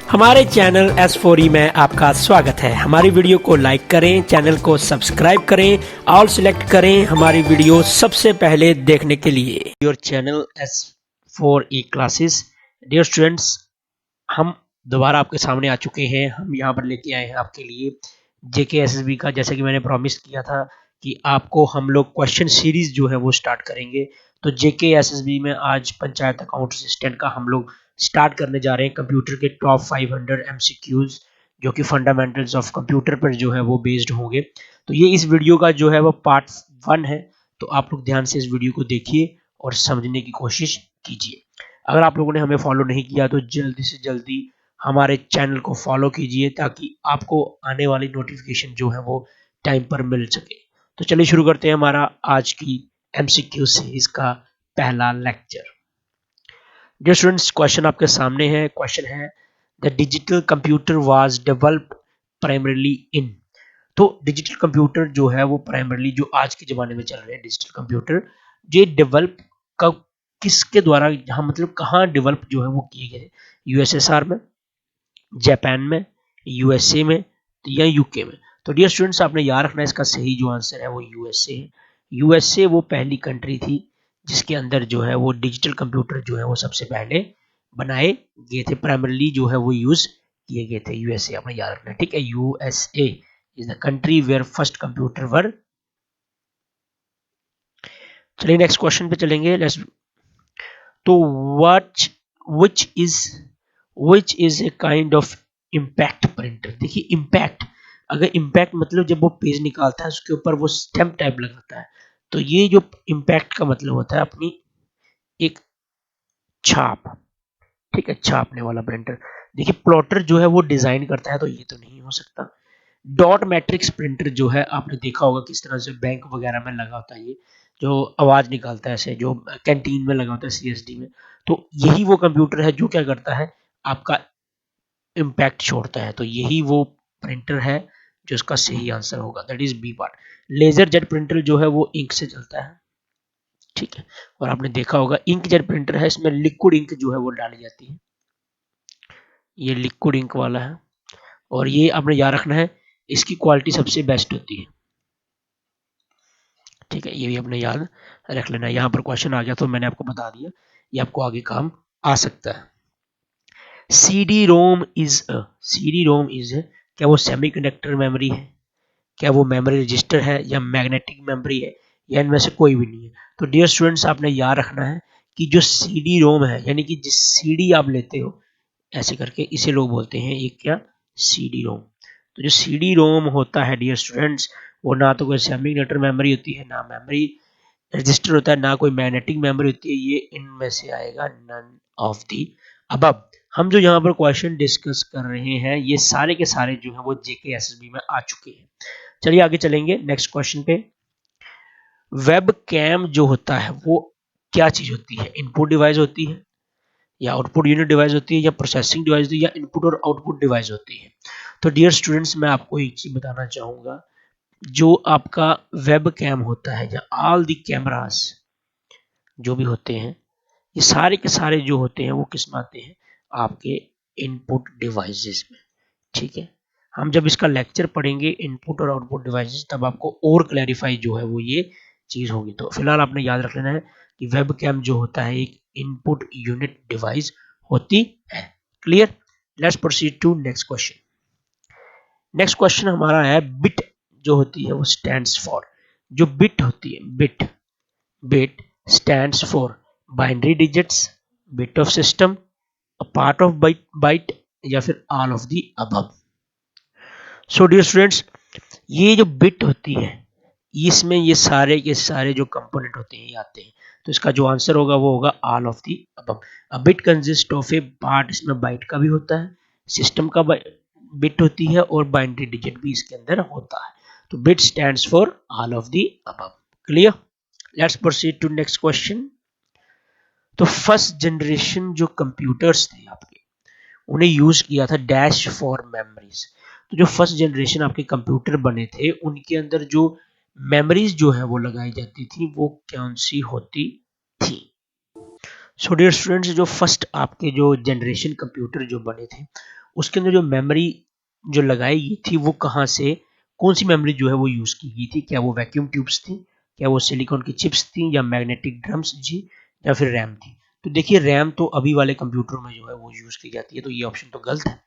हमारे channel S4E में आपका स्वागत है। हमारी वीडियो को लाइक करें, चैनल को सब्सक्राइब करें, ऑल सिलेक्ट करें हमारी वीडियो सबसे पहले देखने के लिए। Your channel S4E classes. Dear students, हम दोबारा आपके सामने आ चुके हैं। हम यहाँ पर लेके आए हैं आपके लिए जेके एसएसबी का, जैसे कि मैंने प्रॉमिस किया था कि आपको हम लोग क्वेश्चन सीरीज जो है वो स्टार्ट करेंगे। तो जेके एसएसबी में आज पंचायत अकाउंट असिस्टेंट का हम लोग स्टार्ट करने जा रहे हैं। कंप्यूटर के टॉप 500 एमसीक्यूज जो कि फंडामेंटल्स ऑफ कंप्यूटर पर जो है वो बेस्ड होंगे। तो ये इस वीडियो का जो है वो पार्ट 1 है। तो आप लोग ध्यान से इस वीडियो को देखिए और समझने की कोशिश कीजिए। अगर आप लोगों ने हमें फॉलो नहीं किया तो जल्दी से जल्दी हमारे चैनल को फॉलो कीजिए ताकि आपको आने वाली नोटिफिकेशन जो है वो टाइम पर मिल सके। तो चलिए शुरू करते हैं हमारा आज की एमसीक्यू सीरीज का पहला लेक्चर। डियर स्टूडेंट्स, क्वेश्चन आपके सामने है। क्वेश्चन है the digital computer was developed primarily in. तो डिजिटल कंप्यूटर जो है वो प्राइमरीली जो आज के ज़माने में चल रहे हैं डिजिटल कंप्यूटर, ये डेवलप कब किसके द्वारा, यहाँ मतलब कहाँ डेवलप जो है वो किए गए? यूएसएसआर में, जापान में, यूएसए में या यूके में? तो डियर स्टूडेंट्स, आपने याद रखना है इसका सही जो आंसर है वो यूएसए है। यूएसए वो पहली कंट्री थी जिसके अंदर जो है वो डिजिटल कंप्यूटर जो है वो सबसे पहले बनाए गए थे, प्राइमरीली जो है वो यूज किए गए थे। यूएसए आपने याद रखना है, ठीक है। USA is the country where first computer were. चलिए नेक्स्ट क्वेश्चन पे चलेंगे। लेट्स तो which is a kind of impact printer. देखिए इम्पैक्ट, अगर इम्पैक्ट मतलब जब वो पेज निकालता है उसके ऊपर वो स्टैम्प टाइप लगाता है, तो ये जो इम्पैक्ट का मतलब होता है अपनी एक छाप, ठीक है, छापने वाला प्रिंटर। देखिए प्लॉटर जो है वो डिजाइन करता है, तो ये तो नहीं हो सकता। डॉट मैट्रिक्स प्रिंटर जो है आपने देखा होगा किस तरह से बैंक वगैरह में लगा होता है, ये जो आवाज निकालता है ऐसे, जो कैंटीन में लगा होता है सीएसडी में। तो यही वो कंप्यूटर है जो क्या करता है, आपका इम्पैक्ट छोड़ता है। तो यही वो प्रिंटर है जो इसका सही आंसर होगा, that is B part. Laser jet printer जो है वो इंक से चलता है, ठीक है। और आपने देखा होगा इंक जेट प्रिंटर है, इसमें लिक्विड इंक जो है वो डाली जाती है, ये लिक्विड इंक वाला है। और ये आपने याद रखना है इसकी क्वालिटी सबसे बेस्ट होती है, ठीक है। ये भी आपने याद रख लेना है। यहाँ पर क्वेश्चन आ गया तो मैंने आपको बता दिया, ये आपको आगे काम आ सकता है। सीडी रोम इज क्या वो सेमीकंडक्टर मेमोरी है, क्या वो मेमोरी रजिस्टर है, या मैग्नेटिक मेमोरी है, या इनमें से कोई भी नहीं है? तो डियर स्टूडेंट्स, आपने याद रखना है कि जो सीडी रोम है, यानी कि जिस सीडी आप लेते हो ऐसे करके, इसे लोग बोलते हैं एक क्या, सीडी रोम। तो जो सीडी रोम होता है डियर स्टूडेंट्स, वो ना तो कोई सेमीकंडक्टर मेमोरी होती है, ना मेमोरी रजिस्टर होता है, ना कोई मैग्नेटिक मेमोरी होती है। ये इनमें से आएगा नन ऑफ दी अबव। हम जो यहाँ पर क्वेश्चन डिस्कस कर रहे हैं ये सारे के सारे जो है वो जेके एसएसबी में आ चुके हैं। चलिए आगे चलेंगे नेक्स्ट क्वेश्चन पे। वेब कैम जो होता है वो क्या चीज होती है? इनपुट डिवाइस होती है, या आउटपुट यूनिट डिवाइस होती है, या प्रोसेसिंग डिवाइस होती है, या इनपुट और आउटपुट डिवाइस होती है? तो डियर स्टूडेंट्स, मैं आपको एक चीज बताना चाहूंगा, जो आपका वेब कैम होता है या ऑल दी कैमरास जो भी होते हैं, ये सारे के सारे जो होते हैं वो किस में आते हैं? आपके इनपुट डिवाइसेस में, ठीक है। हम जब इसका लेक्चर पढ़ेंगे इनपुट और आउटपुट डिवाइसेस, तब आपको और क्लैरिफाई जो है वो ये चीज होगी। तो फिलहाल आपने याद रख लेना है कि वेब कैम जो होता है एक इनपुट यूनिट डिवाइस होती है। Clear? Let's proceed to next question. Next question हमारा है बिट जो होती है वो स्टैंड्स फॉर। जो बिट होती है, bit stands for binary digits, bit of system, a part of byte, या फिर all of the above. So dear students, ये जो बिट होती है इसमें ये सारे के सारे जो कंपोनेंट होते हैं ये आते हैं। तो इसका जो आंसर होगा वो होगा all of the above. A bit consist of A part, इसमें बाइट का भी होता है, सिस्टम का बिट होती है, और बाइनरी डिजिट भी इसके अंदर होता है। तो bit stands for all of the above. Clear? Let's proceed to next question. तो फर्स्ट जनरेशन जो कंप्यूटर्स थे आपके, उन्हें यूज किया था डैश फॉर मेमोरीज। तो जो फर्स्ट जनरेशन आपके कंप्यूटर बने थे उनके अंदर जो मेमोरीज जो है वो लगाई जाती थी वो कौन सी होती थी? सो डियर स्टूडेंट्स, जो फर्स्ट आपके जो जनरेशन कंप्यूटर जो बने थे उसके अंदर जो मेमोरी जो लगाई गई थी वो कहाँ से, कौन सी मेमोरी जो है वो यूज़ की गई थी? क्या वो वैक्यूम ट्यूब्स थी, क्या वो सिलिकॉन की चिप्स थी, या मैग्नेटिक ड्रम्स जी, या फिर रैम थी? तो देखिए रैम तो अभी वाले कंप्यूटर में जो है वो यूज़ की जाती है, तो ये ऑप्शन तो गलत है।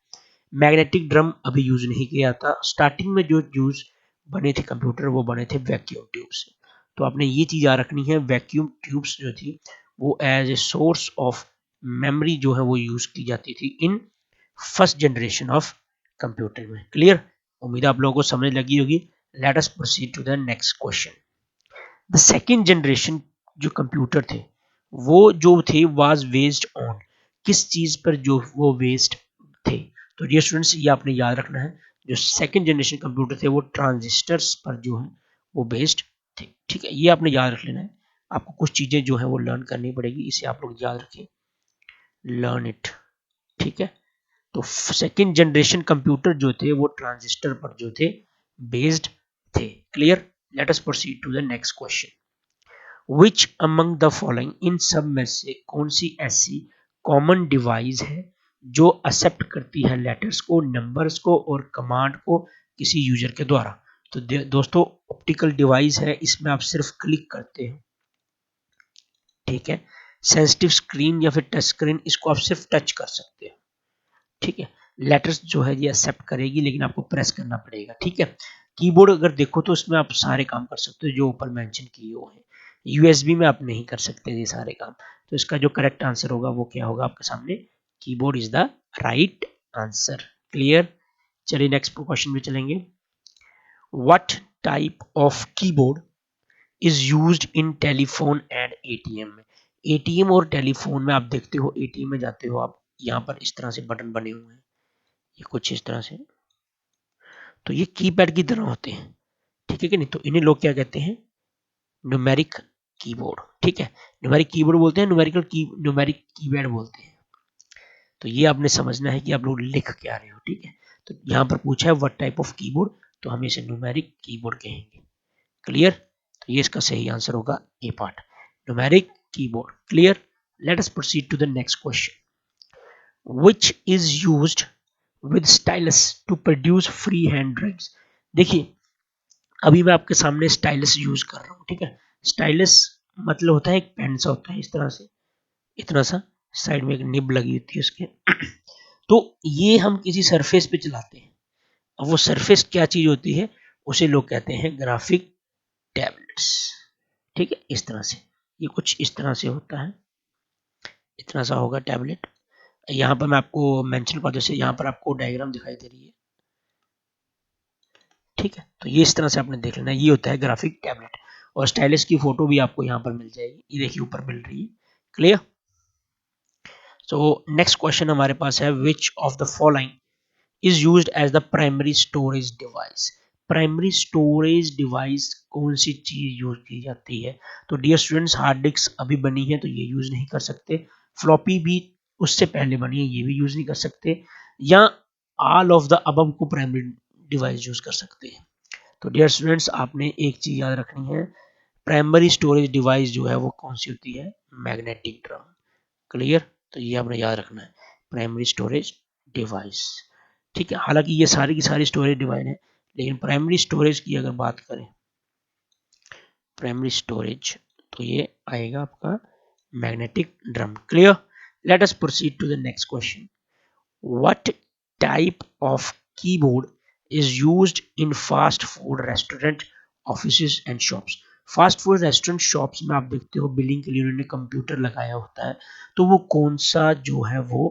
मैग्नेटिक ड्रम अभी यूज़ नहीं किया था। स्टार्टिंग में जो यूज़ बने थे कंप्यूटर वो बने थे वैक्यूम ट्यूब से। तो आपने ये चीज़ याद रखनी है, वैक्यूम ट्यूब्स जो थी वो as a source of memory जो है वो यूज़ की जाती थी in first generation of computer में। क्लियर? उम्मीद आप लोगों को समझ लगी होगी। Let us proceed to the next question. The second generation जो कंप्यूटर थे वो जो थे वाज बेस्ड ऑन, किस चीज पर जो वो बेस्ड थे? तो डियर स्टूडेंट्स, ये आपने याद रखना है, जो सेकेंड जनरेशन कंप्यूटर थे वो ट्रांजिस्टर्स पर जो है वो बेस्ड थे। ठीक है, ये आपने याद रख लेना है। आपको कुछ चीजें जो है वो लर्न करनी पड़ेगी, इसे आप लोग याद रखें, लर्न इट। ठीक है, तो सेकेंड जनरेशन कंप्यूटर जो थे वो ट्रांजिस्टर पर जो थे बेस्ड थे। Clear? Let us proceed to the next question. Which among the following, इन सब में से कौन सी ऐसी कॉमन डिवाइस है जो एक्सेप्ट करती है लेटर्स को, नंबर्स को और कमांड को किसी यूजर के द्वारा? तो दोस्तों ऑप्टिकल डिवाइस है, इसमें आप सिर्फ क्लिक करते हो। ठीक है, सेंसिटिव स्क्रीन या फिर टच स्क्रीन, इसको आप सिर्फ टच कर सकते हो। ठीक है, लेटर्स जो है ये एक्सेप्ट करेगी लेकिन आपको प्रेस करना पड़ेगा। ठीक है, कीबोर्ड अगर देखो तो इसमें आप सारे काम कर सकते हो जो ऊपर मेंशन किए हुए हैं। यूएसबी में आप नहीं कर सकते ये सारे काम। तो इसका जो करेक्ट आंसर होगा वो क्या होगा आपके सामने? Keyboard is the right answer. Clear? चलिए नेक्स्ट क्वेश्चन में चलेंगे। What type of keyboard is used in telephone and ATM में? एटीएम और टेलीफोन में आप देखते हो, एटीएम में जाते हो आप, यहाँ पर इस तरह से बटन बने हुए हैं, ये कुछ इस तरह से, तो ये कीपैड की तरह होते हैं। ठीक है कि नहीं? तो इन्हें लोग क्या कहते हैं? Numeric keyboard. ठीक है, न्यूमेरिक कीबोर्ड बोलते हैं, न्यूमेरिक कीपैड बोलते हैं। तो ये आपने समझना है कि आप लोग लिख क्या रहे हो। ठीक है, तो यहाँ पर पूछा है व्हाट टाइप ऑफ कीबोर्ड, तो हम इसे न्यूमेरिक कीबोर्ड कहेंगे। क्लियर? तो ये इसका सही आंसर होगा A part, numeric keyboard. Clear? Let us proceed to the next question. Which is used with stylus to produce free hand drives? देखिए अभी मैं आपके सामने स्टाइलस यूज कर रहा हूँ। ठीक है, स्टाइलस मतलब होता है एक पेन सा होता है इस तरह से, इतना सा, साइड में एक निब लगी होती है उसके। तो ये हम किसी सरफेस पे चलाते हैं। अब वो सरफेस क्या चीज होती है, उसे लोग कहते हैं ग्राफिक टैबलेट्स। ठीक है, इस तरह से, ये कुछ इस तरह से होता है, इतना सा होगा टैबलेट। यहाँ पर मैं आपको मेंशन कर, जैसे यहाँ पर आपको डायग्राम दिखाई दे रही है। ठीक है, तो ये इस तरह से आपने देख लेना, ये होता है ग्राफिक टैबलेट। और स्टाइलिश की फोटो भी आपको यहाँ पर मिल जाएगी, ये देखिए ऊपर मिल रही है। क्लियर? सो नेक्स्ट क्वेश्चन हमारे पास है, which of the following is used as the primary storage device? Primary storage device कौन सी चीज यूज की जाती है? तो डियर स्टूडेंट्स, हार्ड डिस्क अभी बनी है तो ये यूज नहीं कर सकते, फ्लॉपी भी उससे पहले बनी है, ये भी यूज नहीं कर सकते, या ऑल ऑफ द अबव को प्राइमरी डिवाइस यूज कर सकते हैं। तो डियर स्टूडेंट्स, आपने एक चीज याद रखनी है, प्राइमरी स्टोरेज डिवाइस जो है वो कौन सी होती है? Magnetic drum. क्लियर? तो ये आपने याद रखना है, प्राइमरी स्टोरेज डिवाइस। ठीक है, हालांकि ये सारी की सारी स्टोरेज डिवाइस है, लेकिन प्राइमरी स्टोरेज की अगर बात करें, प्राइमरी स्टोरेज, तो ये आएगा आपका magnetic drum. Clear? Let us proceed to the next question. What type of keyboard is used in fast food restaurant, offices and shops? Fast food restaurant shops में आप देखते हो बिलिंग के लिए उन्होंने कंप्यूटर लगाया होता है, तो वो कौन सा जो है वो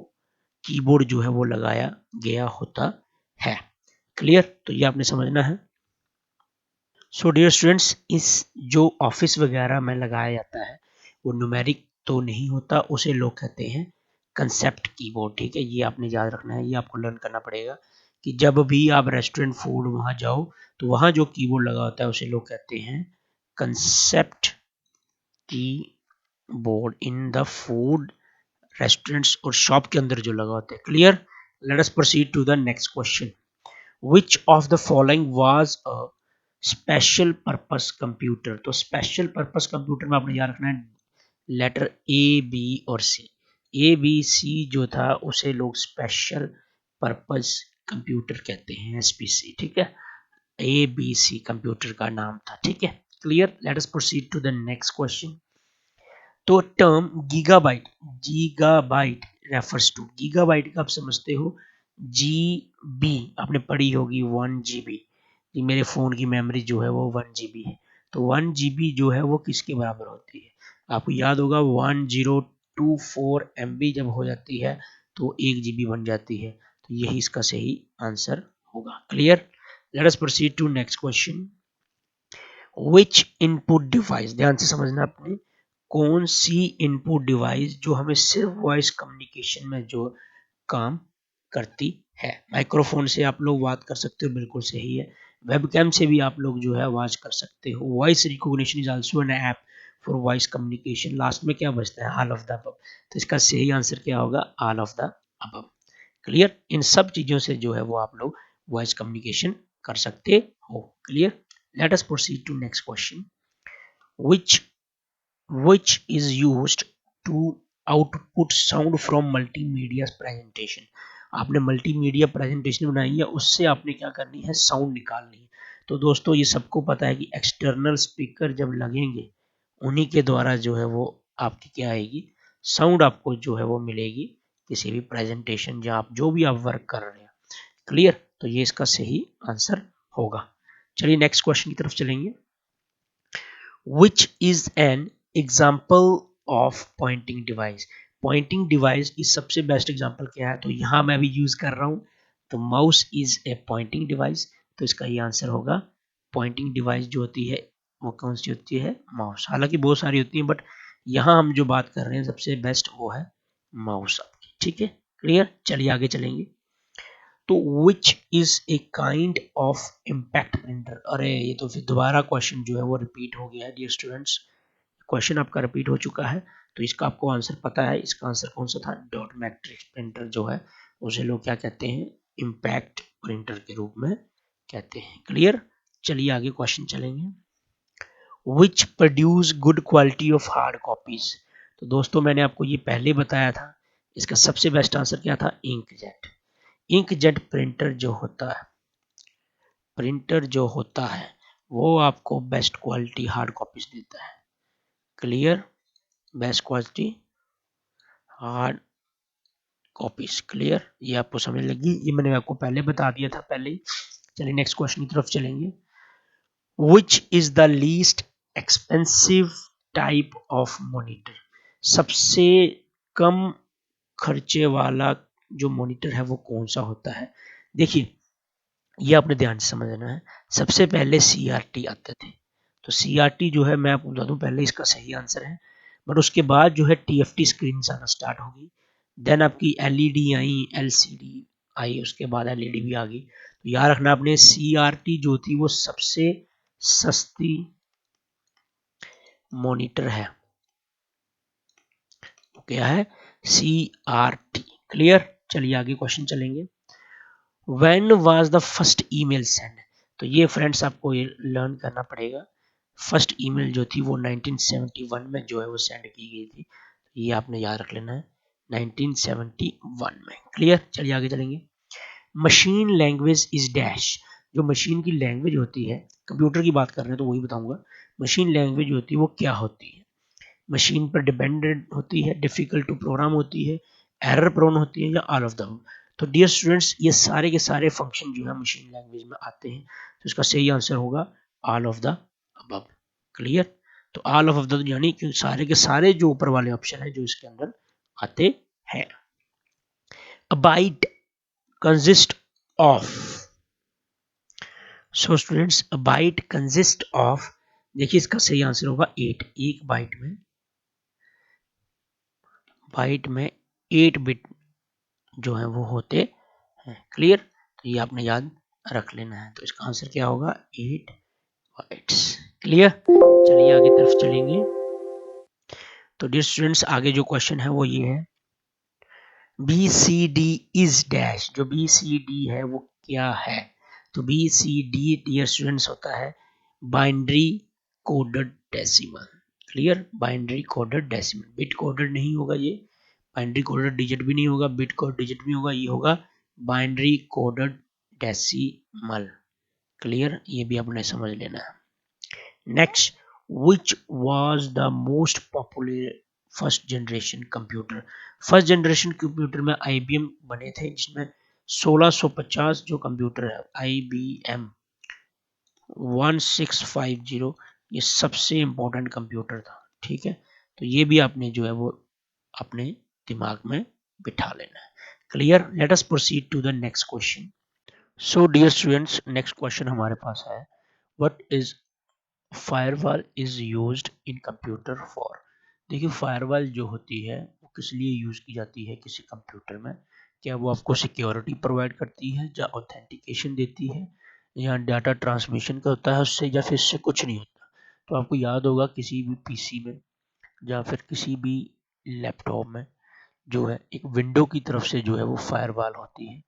कीबोर्ड जो है वो लगाया गया होता है? क्लियर? तो ये आपने समझना है। सो डियर स्टूडेंट्स, इस जो ऑफिस वगैरह में लगाया जाता है वो न्यूमेरिक तो नहीं होता, उसे लोग कहते हैं कंसेप्ट कीबोर्ड। ठीक है, ये आपने याद रखना है, ये आपको लर्न करना पड़ेगा कि जब भी आप रेस्टोरेंट फूड वहां जाओ तो वहां जो कीबोर्ड लगा होता है उसे लोग कहते हैं concept keyboard in the food restaurants और शॉप के अंदर जो लगा होता है। Clear? Let us proceed to the next question. Which of the following was a special purpose computer? तो स्पेशल पर्पस कंप्यूटर में आपने याद रखना है लेटर ए, बी और सी। ए, बी, सी जो था उसे लोग स्पेशल पर्पस कंप्यूटर कहते हैं, एसपीसी, ठीक है। ए, बी, सी कंप्यूटर का नाम था, ठीक है। Clear, let us proceed to the next question. तो term gigabyte, gigabyte refers to, gigabyte का आप समझते हो जी बी, आपने पढ़ी होगी 1 GB। मेरे फोन की मेमोरी जो है वो 1 GB है। तो 1 GB जो है वो किसके बराबर होती है? आपको याद होगा 1024 MB जब हो जाती है तो 1 GB बन जाती है। तो यही इसका सही आंसर होगा। Clear, let us proceed to next question. Which input device, ध्यान से समझना आपने, कौन सी इनपुट डिवाइस जो हमें सिर्फ वॉइस कम्युनिकेशन में जो काम करती है। माइक्रोफोन से आप लोग बात कर सकते हो, बिल्कुल सही है। वेबकैम से भी आप लोग जो है आवाज कर सकते हो। Voice recognition is also an app for voice communication. Last में क्या बचता है? All of the above. तो इसका सही आंसर क्या होगा? All of the above. Clear, इन सब चीजों से जो है वो आप लोग वॉइस कम्युनिकेशन कर सकते हो। Clear, let us proceed to next question. which is used to output sound from multimedia presentation। आपने मल्टीमीडिया प्रेजेंटेशन बनाई है, उससे आपने क्या करनी है? साउंड निकालनी है। तो दोस्तों ये सबको पता है कि एक्सटर्नल स्पीकर जब लगेंगे उन्हीं के द्वारा जो है वो आपकी क्या आएगी? साउंड आपको जो है वो मिलेगी किसी भी प्रेजेंटेशन जहां आप जो भी आप वर्क कर रहे हैं। क्लियर, तो ये इसका सही आंसर होगा। चलिए नेक्स्ट क्वेश्चन की तरफ चलेंगे। which is an example of pointing device। pointing device की सबसे बेस्ट एग्जांपल क्या है? तो यहां मैं भी यूज कर रहा हूं, तो mouse is a pointing device. तो इसका ये आंसर होगा। पॉइंटिंग डिवाइस जो होती है वो कौन सी होती है? माउस। हालांकि बहुत सारी होती है बट यहां हम जो बात कर रहे हैं सबसे बेस्ट वो है माउस आपकी, ठीक है। क्लियर, चलिए आगे चलेंगे। तो which is a kind of impact printer. अरे ये तो फिर दोबारा क्वेश्चन जो है वो रिपीट हो गया है डियर स्टूडेंट्स। क्वेश्चन आपका रिपीट हो चुका है, तो इसका आपको आंसर पता है। इसका आंसर कौन सा था? डॉट मैट्रिक्स प्रिंटर जो है उसे लोग क्या कहते हैं? इम्पैक्ट प्रिंटर के रूप में कहते हैं। क्लियर, चलिए आगे क्वेश्चन चलेंगे। Which produce good quality of hard copies. तो दोस्तों मैंने आपको ये पहले बताया था, इसका सबसे बेस्ट आंसर क्या था? इंकजेट। इंकजेट प्रिंटर जो होता है, प्रिंटर जो होता है वो आपको बेस्ट क्वालिटी हार्ड कॉपीज देता है। Clear, best quality hard copies. Clear, ये आपको समझ लगी, ये मैंने आपको पहले बता दिया था पहले ही। चलिए नेक्स्ट क्वेश्चन की तरफ चलेंगे। Which is the least expensive type of monitor. सबसे कम खर्चे वाला जो मॉनिटर है वो कौन सा होता है? देखिए ये आपने ध्यान से समझना है। सबसे पहले CRT आते थे, तो CRT जो है मैं आपको बता दूं पहले इसका सही आंसर है। बट उसके बाद जो है TFT स्क्रीन आना स्टार्ट होगी, देन आपकी LED आई, LCD आई, उसके बाद LED भी आ गई। तो याद रखना आपने CRT जो थी वो सबसे सस्ती मॉनिटर है। तो क्या है? CRT। क्लियर, चलिए आगे क्वेश्चन चलेंगे। When was the first email sent। तो ये फ्रेंड्स आपको ये लर्न करना पड़ेगा। फर्स्ट ईमेल जो थी वो 1971 में जो है वो सेंड की गई थी। ये आपने याद रख लेना है, 1971 में। क्लियर, चलिए आगे चलेंगे। Machine language is dash. जो मशीन की लैंग्वेज होती है, कंप्यूटर की बात कर रहे हैं तो वही बताऊंगा। मशीन लैंग्वेज होती है वो क्या होती है? मशीन पर डिपेंडेंट होती है, डिफिकल्ट टू प्रोग्राम होती है, एरर प्रोन होती है, या ऑल ऑफ द। तो डियर स्टूडेंट्स ये सारे के सारे फंक्शन जो है मशीन लैंग्वेज में आते हैं। तो इसका सही आंसर होगा all of the above. Clear, तो ऑल ऑफ द यानी कि सारे के सारे जो ऊपर वाले ऑप्शन है जो इसके अंदर आते हैं। A byte consist of. So students a byte consist of, देखिए इसका सही आंसर होगा 8। एक बाइट में 8 बिट जो है वो होते हैं। क्लियर, तो ये आपने याद रख लेना है। तो इसका आंसर क्या होगा? 8 बाइट्स। क्लियर, चलिए आगे तरफ चलेंगे। तो डियर स्टूडेंट्स आगे जो क्वेश्चन है वो ये है, BCD इज डैश। जो BCD है वो क्या है? तो BCD डियर स्टूडेंट्स होता है binary coded decimal. Clear, binary coded decimal, bit coded नहीं होगा ये, बाइनरी कोडेड डिजिट भी नहीं होगा, बिट कोड डिजिट भी होगा, ये होगा बाइनरी कोडेड डेसिमल। क्लियर, ये भी आपने समझ लेना है। Next, which was the most popular first generation computer? First generation computer में IBM बने थे, जिसमें 1650 जो कंप्यूटर है IBM 1650, ये सबसे इंपॉर्टेंट कंप्यूटर था। ठीक है, तो ये भी आपने जो है वो अपने दिमाग में बिठा लेना है। Clear, let us proceed to the next question. So dear students, next question हमारे पास है, what is firewall is used in computer for? देखिए, फायरवॉल जो होती है वो किस लिए यूज की जाती है किसी कंप्यूटर में? क्या वो आपको सिक्योरिटी प्रोवाइड करती है, या ऑथेंटिकेशन देती है, या डाटा ट्रांसमिशन का होता है उससे, या फिर इससे कुछ नहीं होता? तो आपको याद होगा किसी भी पीसी में या फिर किसी भी लैपटॉप में जो है एक विंडो की तरफ से जो है वो फायरवॉल होती है,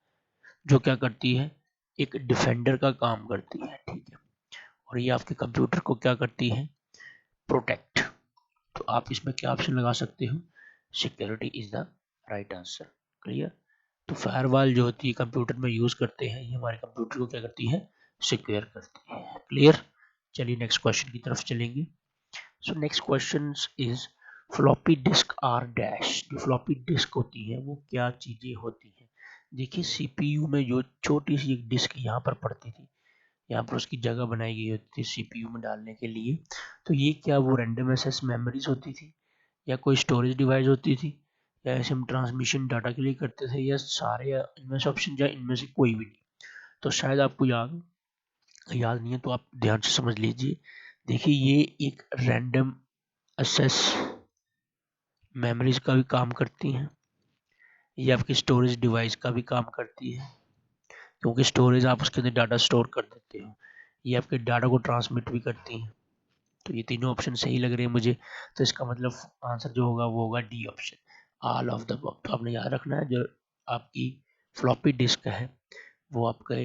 जो क्या करती है, एक डिफेंडर का काम करती है। ठीक है, और ये आपके कंप्यूटर को क्या करती है, प्रोटेक्ट। तो आप इसमें क्या ऑप्शन लगा सकते हो, security is the right answer. Clear, तो फायरवॉल जो होती है कंप्यूटर में यूज करते हैं, ये हमारे कंप्यूटर को क्या करती है, सिक्योर करती है। क्लियर, चलिए नेक्स्ट क्वेश्चन की तरफ चलेंगे। So next question is, floppy disk are dash. जो फ्लॉपी डिस्क होती है वो क्या चीजें होती हैं? देखिए, CPU में जो छोटी सी एक डिस्क यहाँ पर पड़ती थी, यहाँ पर उसकी जगह बनाई गई होती थी CPU में डालने के लिए, तो ये क्या वो रैंडम एक्सेस मेमोरीज होती थी, या कोई स्टोरेज डिवाइस होती थी, या ऐसे हम ट्रांसमिशन डाटा के लिए करते थे, या सारे, या इनमें से ऑप्शन, या इनमें से कोई भी नहीं? तो शायद आपको याद नहीं है, तो आप ध्यान से समझ लीजिए। देखिए, ये एक रैंडम एक्सेस मेमोरीज का भी काम करती हैं, ये आपकी स्टोरेज डिवाइस का भी काम करती है, क्योंकि स्टोरेज आप उसके अंदर डाटा स्टोर कर देते हो, ये आपके डाटा को ट्रांसमिट भी करती हैं। तो ये तीनों ऑप्शन सही लग रहे हैं मुझे, तो इसका मतलब आंसर जो होगा वो होगा D option, all of the above. तो आपने याद रखना है, जो आपकी फ्लॉपी डिस्क है वो आपके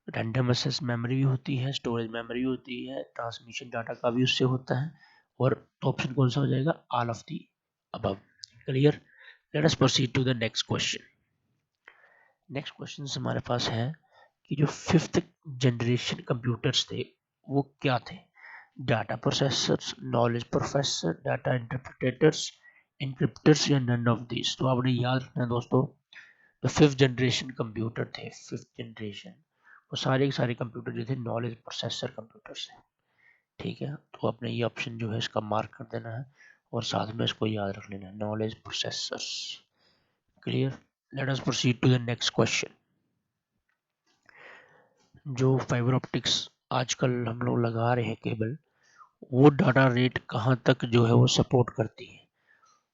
रैंडम एक्सेस मेमोरी भी होती है, स्टोरेज मेमोरी भी होती है, ट्रांसमिशन डाटा का भी उससे होता है, और ऑप्शन कौन सा हो जाएगा, all of the above. Clear, let us proceed to the next question. Next question हमारे पास है कि जो फिफ्थ जनरेशन कंप्यूटर्स थे वो क्या थे? Data processors, knowledge processor, data interpreters, encryptors, या नन ऑफ दिस? तो आपने याद रखना है दोस्तों, जो फिफ्थ जनरेशन कंप्यूटर थे, फिफ्थ जनरेशन, वो सारे के सारे कंप्यूटर जो थे नॉलेज प्रोसेसर कंप्यूटर्स हैं। ठीक है, तो आपने ये ऑप्शन जो है इसका मार्क कर देना है, और साथ में इसको याद रख लेना है, knowledge processors. Clear, let us proceed to the next question. जो फाइबर ऑप्टिक्स आजकल हम लोग लगा रहे हैं केबल, वो डाटा रेट कहाँ तक जो है वो सपोर्ट करती है?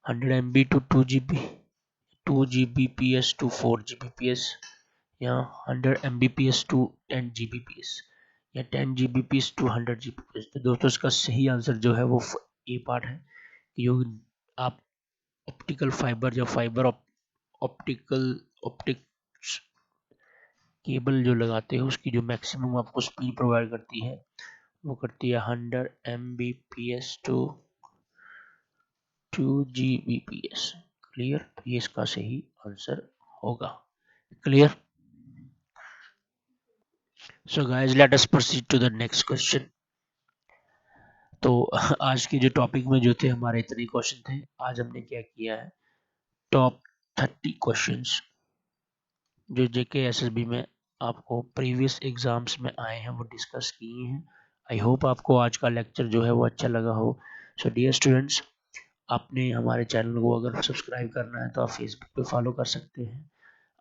100 MB to 2 GB, 2 Gbps to 4 Gbps, या 100 Mbps टू 10 Gbps, या 10 Gbps टू 100 Gbps? तो दोस्तों इसका सही आंसर जो है वो ए पार्ट है, जो आप ऑप्टिकल फाइबर या फाइबर ऑप्टिक केबल जो लगाते हैं उसकी जो मैक्सिमम आपको स्पीड प्रोवाइड करती है वो करती है 100 Mbps टू 2 Gbps। क्लियर, तो ये इसका सही आंसर होगा। Clear, so guys let us proceed to the next question. तो आज के जो टॉपिक में जो थे हमारे इतने क्वेश्चन थे, आज हमने क्या किया है, टॉप 30 क्वेश्चंस जो जेके एसएसबी में आपको प्रीवियस एग्जाम्स में आए हैं वो डिस्कस किए हैं। आई होप आपको आज का लेक्चर जो है वो अच्छा लगा हो। सो डियर स्टूडेंट्स, आपने हमारे चैनल को अगर सब्सक्राइब करना है तो आप फेसबुक पे फॉलो कर सकते हैं,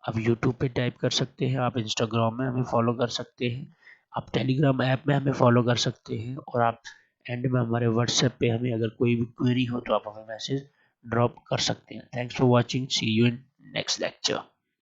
आप यूट्यूब पे टाइप कर सकते हैं, आप इंस्टाग्राम में हमें फॉलो कर सकते हैं, आप टेलीग्राम ऐप में हमें फॉलो कर सकते हैं, और आप एंड में हमारे व्हाट्सएप पे हमें अगर कोई भी क्वेरी हो तो आप हमें मैसेज ड्रॉप कर सकते हैं। Thanks for watching, see you in next lecture.